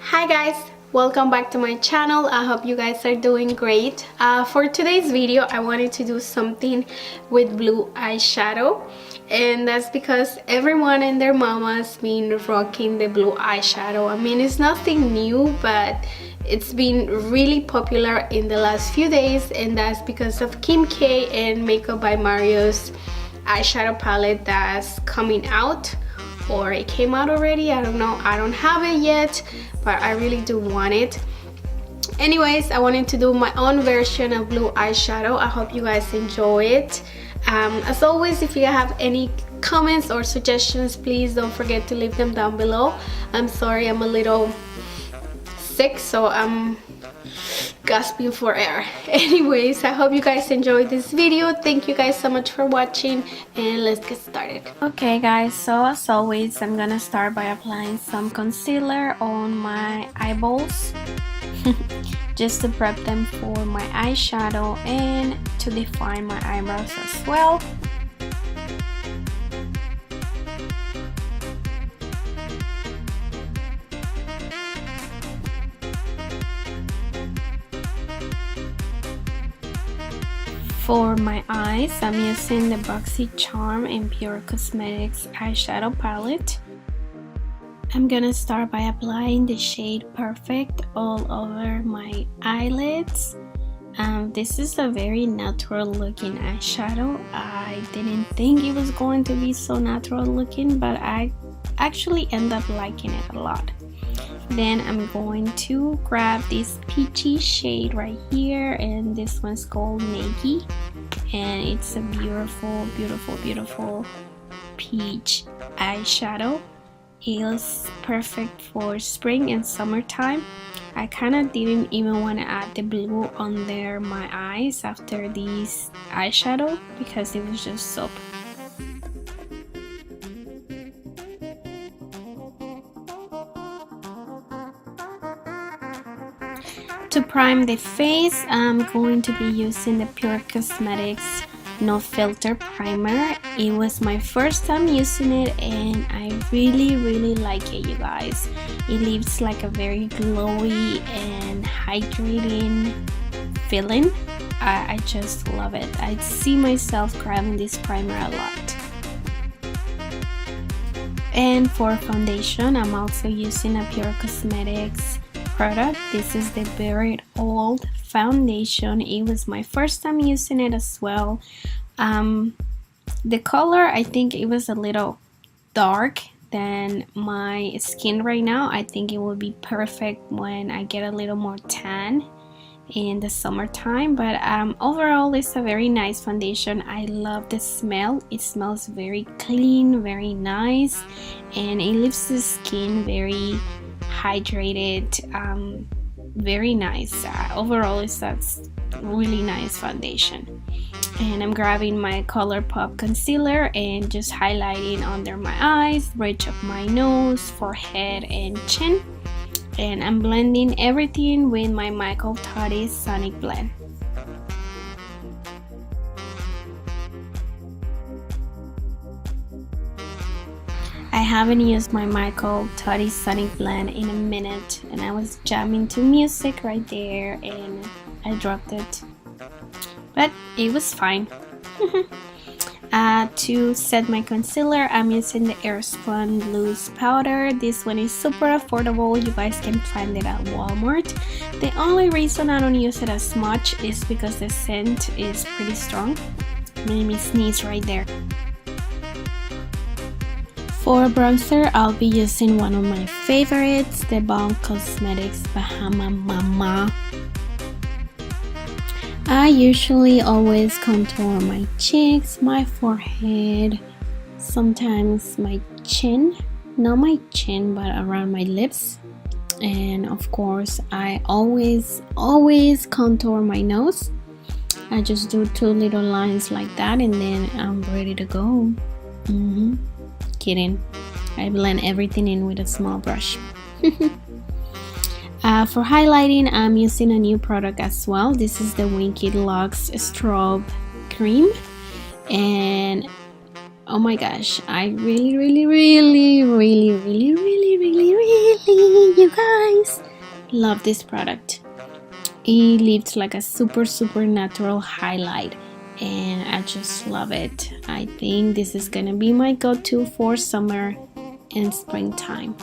Hi guys, welcome back to my channel. I hope you guys are doing great. For today's video I wanted to do something with blue eyeshadow, and that's because everyone and their mama's been rocking the blue eyeshadow. I mean, it's nothing new, but it's been really popular in the last few days, and that's because of Kim K and Makeup by Mario's eyeshadow palette that's coming out, or it came out already. I don't know, I don't have it yet, but I really do want it. Anyways, I wanted to do my own version of blue eyeshadow. I hope you guys enjoy it. As always, if you have any comments or suggestions, please don't forget to leave them down below. I'm sorry, I'm a little sick, so I'm gasping for air. Anyways, I hope you guys enjoyed this video. Thank you guys so much for watching, and let's get started. Okay guys, so as always, I'm gonna start by applying some concealer on my eyeballs just to prep them for my eyeshadow and to define my eyebrows as well. For my eyes, I'm using the Boxycharm and Pure Cosmetics eyeshadow palette. I'm gonna start by applying the shade Perfect all over my eyelids. This is a very natural looking eyeshadow. I didn't think it was going to be so natural looking, but I actually end up liking it a lot. Then I'm going to grab this peachy shade right here, and this one's called Nike, and it's a beautiful, beautiful, beautiful peach eyeshadow. It's perfect for spring and summertime. I kind of didn't even want to add the blue under my eyes after this eyeshadow because it was just so pretty. To prime the face, I'm going to be using the Pure Cosmetics No Filter Primer. It was my first time using it, and I really like it, you guys. It leaves like a very glowy and hydrating feeling. I just love it. I see myself grabbing this primer a lot. And for foundation, I'm also using a Pure Cosmetics product. This is the Very Old foundation. It was my first time using it as well. The color, I think it was a little dark than my skin right now. I think it will be perfect when I get a little more tan in the summertime, but overall it's a very nice foundation. I love the smell. It smells very clean, very nice, and it leaves the skin very hydrated, very nice. Overall it's that's really nice foundation. And I'm grabbing my Colourpop concealer and just highlighting under my eyes, bridge of my nose, forehead and chin, and I'm blending everything with my Toddy Sonic Blend. I haven't used my Toddy Sonic Blend in a minute, and I was jamming to music right there and I dropped it, but it was fine. To set my concealer, I'm using the AirSpun loose powder. This one is super affordable. You guys can find it at Walmart. The only reason I don't use it as much is because the scent is pretty strong. Made me sneeze right there. For bronzer, I'll be using one of my favorites, the Balm Cosmetics Bahama Mama. I usually always contour my cheeks, my forehead, sometimes my chin, not my chin but around my lips, and of course I always contour my nose. I just do 2 little lines like that, and then I'm ready to go. Kidding. I blend everything in with a small brush. For highlighting, I'm using a new product as well. This is the Winky Luxe Strobe Cream, and oh my gosh, I really, you guys, Love this product. It leaves like a super natural highlight, and I just love it. I think this is gonna be my go-to for summer and springtime.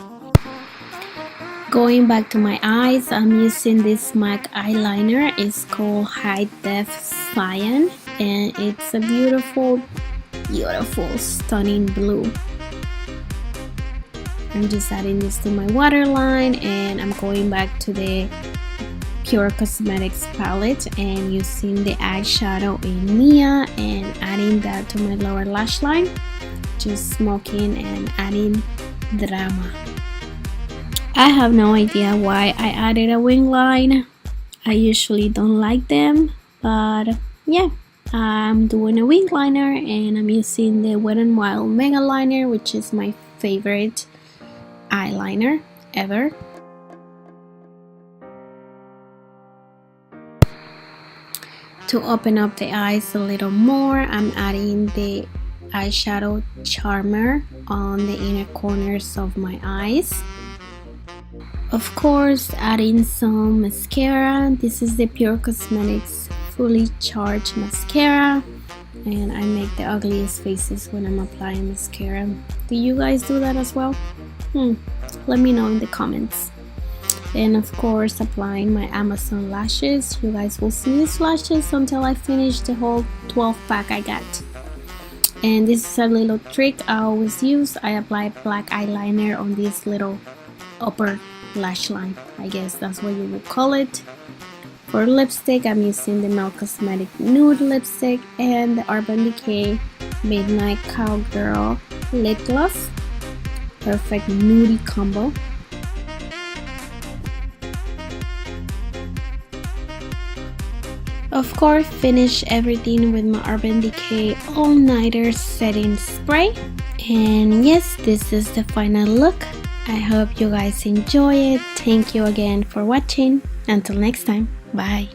Going back to my eyes, I'm using this MAC eyeliner. It's called High Def Cyan, and it's a beautiful stunning blue. I'm just adding this to my waterline, and I'm going back to the Pure Cosmetics palette and using the eyeshadow in Mia and adding that to my lower lash line, just smoking and adding drama. I have no idea why I added a wing line. I usually don't like them, but yeah, I'm doing a wing liner, and I'm using the Wet n Wild Mega Liner, which is my favorite eyeliner ever. To open up the eyes a little more, I'm adding the eyeshadow charmer on the inner corners of my eyes. Of course, adding some mascara. This is the Pure Cosmetics Fully Charged Mascara, and I make the ugliest faces when I'm applying mascara. Do you guys do that as well? Let me know in the comments. And of course, applying my Amazon lashes. You guys will see these lashes until I finish the whole 12 pack I got. And this is a little trick I always use. I apply black eyeliner on this little upper lash line. I guess that's what you would call it. For lipstick, I'm using the Melt Cosmetic Nude lipstick and the Urban Decay Midnight Cowgirl lip gloss. Perfect nudie combo. Of course, finish everything with my Urban Decay All Nighter Setting Spray. And yes, this is the final look. I hope you guys enjoy it. Thank you again for watching. Until next time, bye.